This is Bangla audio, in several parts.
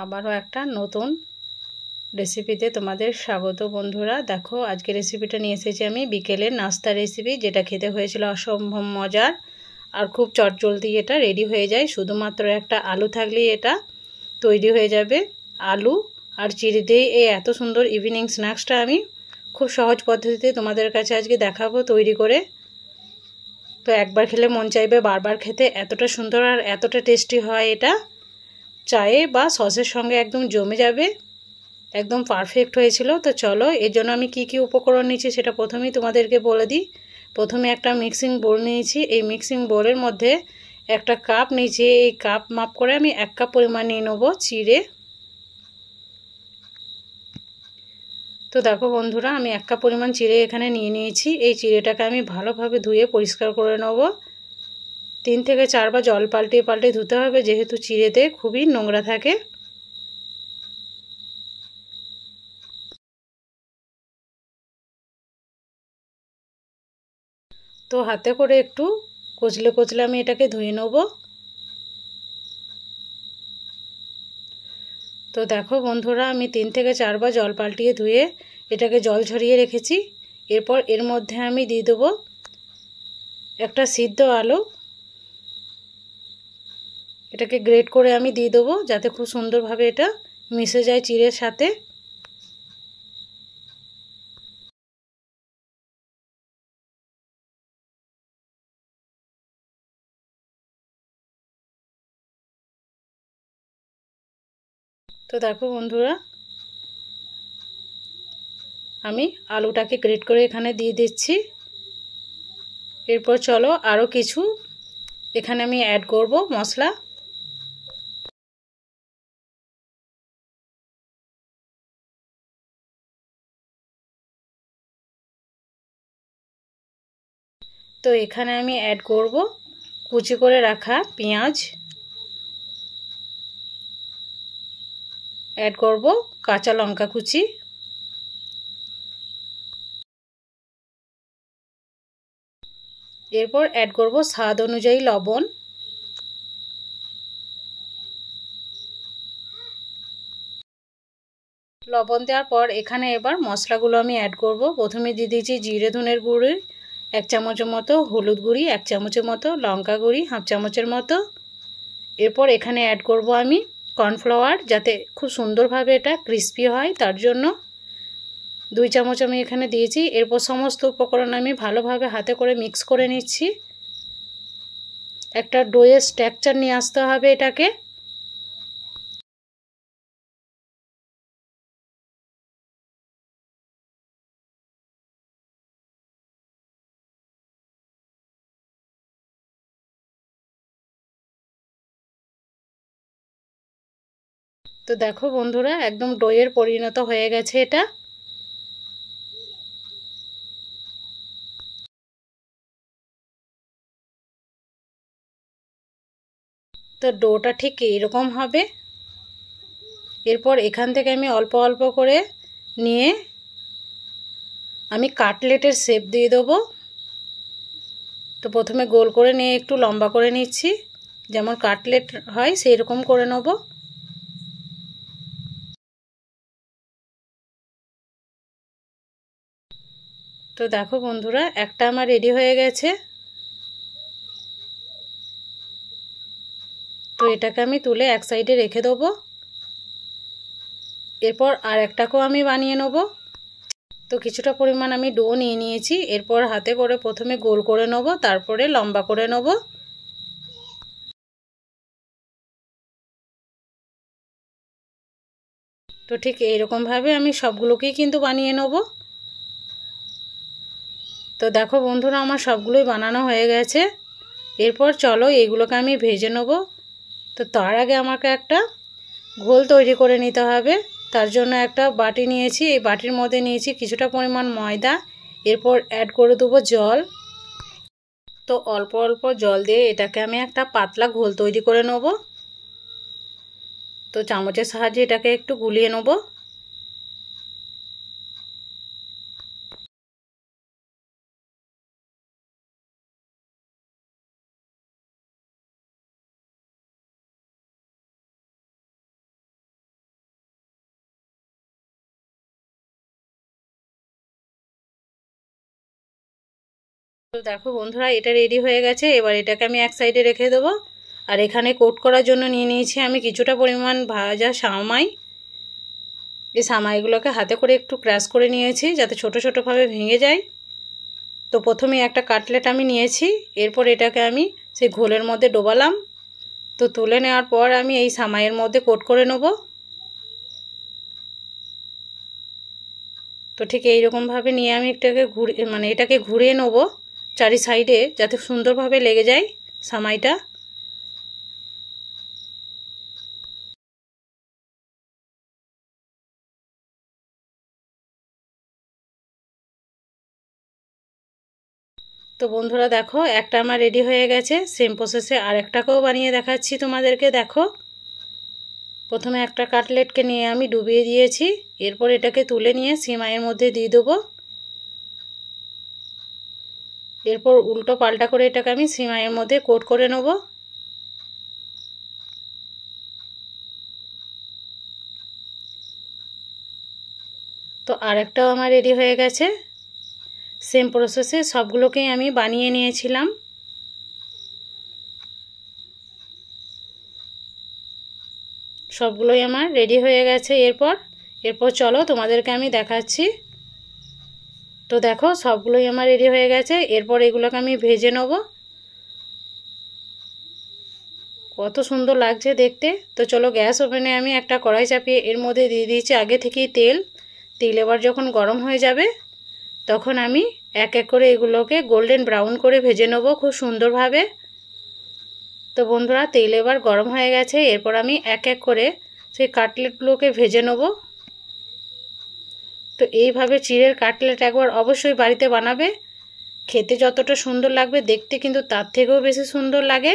আবারও একটা নতুন রেসিপিতে তোমাদের স্বাগত বন্ধুরা। দেখো আজকে রেসিপিটা নিয়ে এসেছি আমি বিকেলের নাস্তা রেসিপি, যেটা খেতে হয়েছিল অসম্ভব মজার আর খুব চটজলদি এটা রেডি হয়ে যায়। শুধুমাত্র একটা আলু থাকলেই এটা তৈরি হয়ে যাবে। আলু আর চিড়ে দিয়ে এই এত সুন্দর ইভিনিং স্ন্যাক্সটা আমি খুব সহজ পদ্ধতিতে তোমাদের কাছে আজকে দেখাবো তৈরি করে। তো একবার খেলে মন চাইবে বারবার খেতে, এতটা সুন্দর আর এতটা টেস্টি হয় এটা। চায়ে বা সসের সঙ্গে একদম জমে যাবে, একদম পারফেক্ট হয়েছিল। তো চলো এর জন্য আমি কি কি উপকরণ নিয়েছি সেটা প্রথমেই তোমাদেরকে বলে দিই। প্রথমে একটা মিক্সিং বোল নিয়েছি। এই মিক্সিং বোলের মধ্যে একটা কাপ নিয়েছি। এই কাপ মাপ করে আমি 1 কাপ পরিমাণ নিয়ে নেবো চিড়ে। তো দেখো বন্ধুরা, আমি 1 কাপ পরিমাণ চিড়ে এখানে নিয়ে নিয়েছি। এই চিড়েটাকে আমি ভালোভাবে ধুয়ে পরিষ্কার করে নেব। 3 থেকে 4 বার জল পাল্টে ধুতে হবে, যেহেতু চিড়েতে খুবই নোংরা থাকে। তো হাতে করে একটু কচলে আমি এটাকে ধুয়ে নেব। তো দেখো বন্ধুরা, আমি 3 থেকে 4 বার জল পাল্টিয়ে ধুয়ে এটাকে জল ঝরিয়ে রেখেছি। এরপর এর মধ্যে আমি দিয়ে দেবো একটা সিদ্ধ আলু। এটাকে গ্রেট করে আমি দিয়ে দেবো, যাতে খুব সুন্দরভাবে এটা মিশে যায় চিড়ের সাথে। তো দেখো বন্ধুরা, আমি আলুটাকে গ্রেট করে এখানে দিয়ে দিচ্ছি। এরপর চলো আরও কিছু এখানে আমি অ্যাড করব মশলা। তো এখানে আমি অ্যাড করব কুচি করে রাখা পেঁয়াজ, অ্যাড করব কাঁচা লঙ্কা কুচি, এরপর অ্যাড করব স্বাদ অনুযায়ী লবণ, লবণ দেওয়ার পর এখানে এবার মশলাগুলো আমি অ্যাড করব। প্রথমে দিয়ে দিয়েছি জিরে ধনের গুঁড়ি 1 চামচের মতো, হলুদ গুঁড়ি 1 চামচের মতো, লঙ্কা গুঁড়ি 1/2 চামচের মতো। এরপর এখানে অ্যাড করব আমি কর্নফ্লাওয়ার, যাতে খুব সুন্দরভাবে এটা ক্রিস্পি হয় তার জন্য 2 চামচ আমি এখানে দিয়েছি। এরপর সমস্ত উপকরণ আমি ভালোভাবে হাতে করে মিক্স করে নিচ্ছি। একটা ডোয়ের স্ট্রাকচার নিয়ে আসতে হবে এটাকে। তো দেখো বন্ধুরা, একদম ডোয়ের পরিণত হয়ে গেছে এটা। তো ডোটা ঠিক এইরকম হবে। এরপর এখান থেকে আমি অল্প অল্প করে নিয়ে আমি কাটলেটের শেপ দিয়ে দেবো। তো প্রথমে গোল করে নিয়ে একটু লম্বা করে নিচ্ছি, যেমন কাটলেট হয় সেই রকম করে নেব। তো দেখো বন্ধুরা, একটা আমার রেডি হয়ে গেছে। তো এটাকে আমি তুলে এক সাইডে রেখে দেবো। এরপর আর একটাকেও আমি বানিয়ে নেব। তো কিছুটা পরিমাণ আমি ডো নিয়ে নিয়েছি। এরপর হাতে করে প্রথমে গোল করে নেব, তারপরে লম্বা করে নেব। তো ঠিক এইরকমভাবে আমি সবগুলোকেই কিন্তু বানিয়ে নেব। তো দেখো বন্ধুরা, আমার সবগুলোই বানানো হয়ে গেছে। এরপর চলো এগুলোকে আমি ভেজে নেব। তো তার আগে আমাকে একটা ঘোল তৈরি করে নিতে হবে। তার জন্য একটা বাটি নিয়েছি। এই বাটির মধ্যে নিয়েছি কিছুটা পরিমাণ ময়দা। এরপর অ্যাড করে দেবো জল। তো অল্প অল্প জল দিয়ে এটাকে আমি একটা পাতলা ঘোল তৈরি করে নেব। তো চামচের সাহায্যে এটাকে একটু গুলিয়ে নেব। তো দেখো বন্ধুরা, এটা রেডি হয়ে গেছে। এবার এটাকে আমি এক সাইডে রেখে দেবো। আর এখানে কোট করার জন্য নিয়ে নিয়েছি আমি কিছুটা পরিমাণ ভাজা সামাই। এই সামাইগুলোকে হাতে করে একটু ক্রাশ করে নিয়েছি যাতে ছোট ছোটোভাবে ভেঙে যায়। তো প্রথমে একটা কাটলেট আমি নিয়েছি, এরপর এটাকে আমি সেই ঘোলের মধ্যে ডোবালাম। তো তুলে নেওয়ার পর আমি এই সামাইয়ের মধ্যে কোট করে নেব। তো ঠিক এইরকমভাবে নিয়ে আমি এটাকে ঘুরিয়ে নেব চারি সাইডে, যাতে সুন্দরভাবে লেগে যায় সামাইটা। তো বন্ধুরা দেখো, একটা আমার রেডি হয়ে গেছে। সেম প্রসেসে আরেকটাকেও বানিয়ে দেখাচ্ছি তোমাদেরকে। দেখো, প্রথমে একটা কাটলেটকে নিয়ে আমি ডুবিয়ে দিয়েছি, এরপর এটাকে তুলে নিয়ে সিমাইয়ের মধ্যে দিয়ে দেবো। এরপর উল্টো পাল্টা করে এটাকে আমি সিমাইয়ের মধ্যে কোট করে নেব। তো আরেকটাও আমার রেডি হয়ে গেছে। সেম প্রসেসে সবগুলোকেই আমি বানিয়ে নিয়েছিলাম। সবগুলোই আমার রেডি হয়ে গেছে। এরপর চলো তোমাদেরকে আমি দেখাচ্ছি। তো দেখো, সবগুলোই আমার রেডি হয়ে গেছে। এরপর এগুলোকে আমি ভেজে নেব। কত সুন্দর লাগছে দেখতে। তো চলো, গ্যাস ওভেনে আমি একটা কড়াই চাপিয়ে এর মধ্যে দিয়ে দিয়েছি আগে থেকেই তেল। এবার যখন গরম হয়ে যাবে তখন আমি এক এক করে এগুলোকে গোল্ডেন ব্রাউন করে ভেজে নেব খুব সুন্দরভাবে। তো বন্ধুরা, তেল এবার গরম হয়ে গেছে। এরপর আমি এক এক করে সেই কাটলেটগুলোকে ভেজে নেব। তো এইভাবে চিড়ের কাটলেট একবার অবশ্যই বাড়িতে বানাবে। খেতে যতটা সুন্দর লাগবে, দেখতে কিন্তু তার থেকেও বেশি সুন্দর লাগে।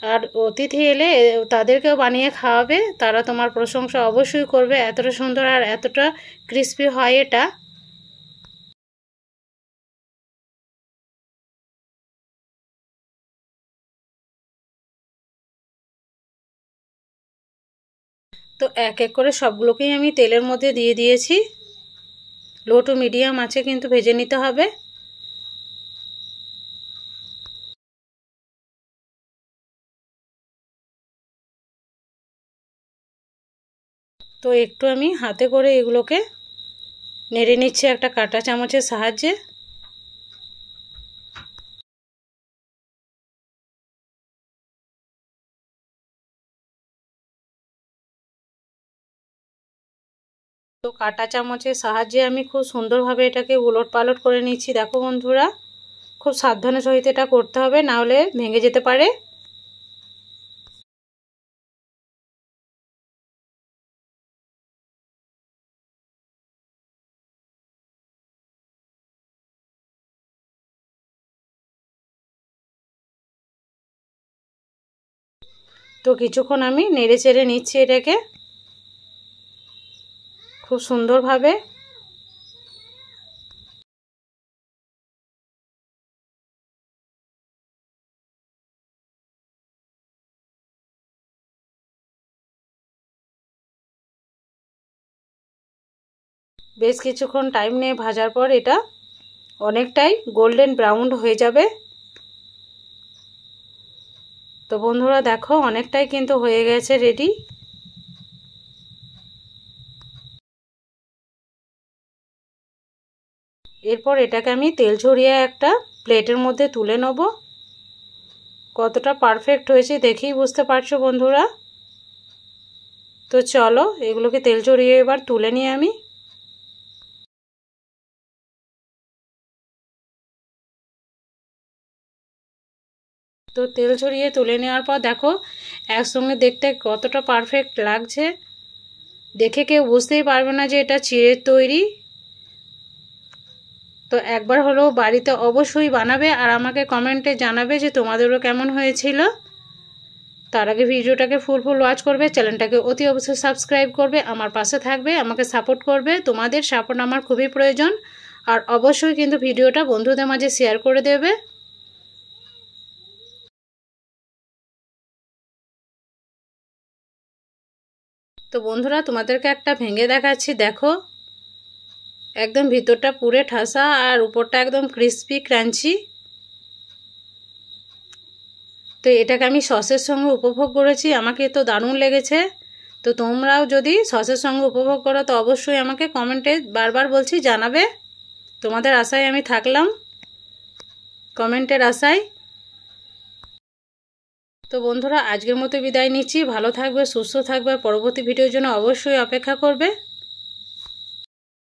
আর অতিথি এলে তাদেরকেও বানিয়ে খাওয়াবে, তারা তোমার প্রশংসা অবশ্যই করবে। এতটা সুন্দর আর এতটা ক্রিস্পি হয় এটা। তো এক এক করে সবগুলোকেই আমি তেলের মধ্যে দিয়ে দিয়েছি। লো টু মিডিয়াম আছে কিন্তু ভেজে নিতে হবে। তো একটু আমি হাতে করে এগুলোকে নেড়ে নিচ্ছি একটা কাঁটা চামচের সাহায্যে। তো কাঁটা চামচের সাহায্যে আমি খুব সুন্দরভাবে এটাকে উলট পালট করে নিচ্ছি। দেখো বন্ধুরা, খুব সাবধানের সহিত এটা করতে হবে, না হলে ভেঙে যেতে পারে। তো কিছুক্ষণ আমি নেড়ে চেড়ে নিচ্ছি এটাকে খুব সুন্দরভাবে। বেশ কিছুক্ষণ টাইম নিয়ে ভাজার পর এটা অনেকটাই গোল্ডেন ব্রাউন হয়ে যাবে। তো বন্ধুরা দেখো, অনেকটাই কিন্তু হয়ে গেছে রেডি। এরপর এটাকে আমি তেল ঝরিয়ে একটা প্লেটের মধ্যে তুলে নেব। কতটা পারফেক্ট হয়েছে দেখেই বুঝতে পারছো বন্ধুরা। তো চলো, এগুলোকে তেল ঝরিয়ে এবার তুলে নিই আমি। তো তেল ঝরিয়ে তুলে নেওয়ার পর দেখো একসঙ্গে দেখতে কতটা পারফেক্ট লাগছে। দেখে কেউ বুঝতেই পারবে না যে এটা চিড়ের তৈরি। তো একবার হলেও বাড়িতে অবশ্যই বানাবে আর আমাকে কমেন্টে জানাবে যে তোমাদেরও কেমন হয়েছিল। তার আগে ভিডিওটাকে ফুল ওয়াচ করবে, চ্যানেলটাকে অতি অবশ্যই সাবস্ক্রাইব করবে, আমার পাশে থাকবে, আমাকে সাপোর্ট করবে। তোমাদের সাপোর্ট আমার খুবই প্রয়োজন। আর অবশ্যই কিন্তু ভিডিওটা বন্ধুদের মাঝে শেয়ার করে দেবে। তো বন্ধুরা, তোমাদেরকে একটা ভেঙে দেখাচ্ছি। দেখো একদম ভিতরটা পুরে ঠাসা আর উপরটা একদম ক্রিস্পি ক্রাঞ্চি। তো এটাকে আমি সসের সঙ্গে উপভোগ করেছি, আমাকে তো দারুণ লেগেছে। তো তোমরাও যদি সসের সঙ্গে উপভোগ করো তো অবশ্যই আমাকে কমেন্টে বারবার বলছি জানাবে। তোমাদের আশায় আমি থাকলাম, কমেন্টের আশায়। তো বন্ধুরা আজকের মতো বিদায় নিচ্ছি। ভালো থাকবে, সুস্থ থাকবে, পরবর্তী ভিডিওর জন্য অবশ্যই অপেক্ষা করবে।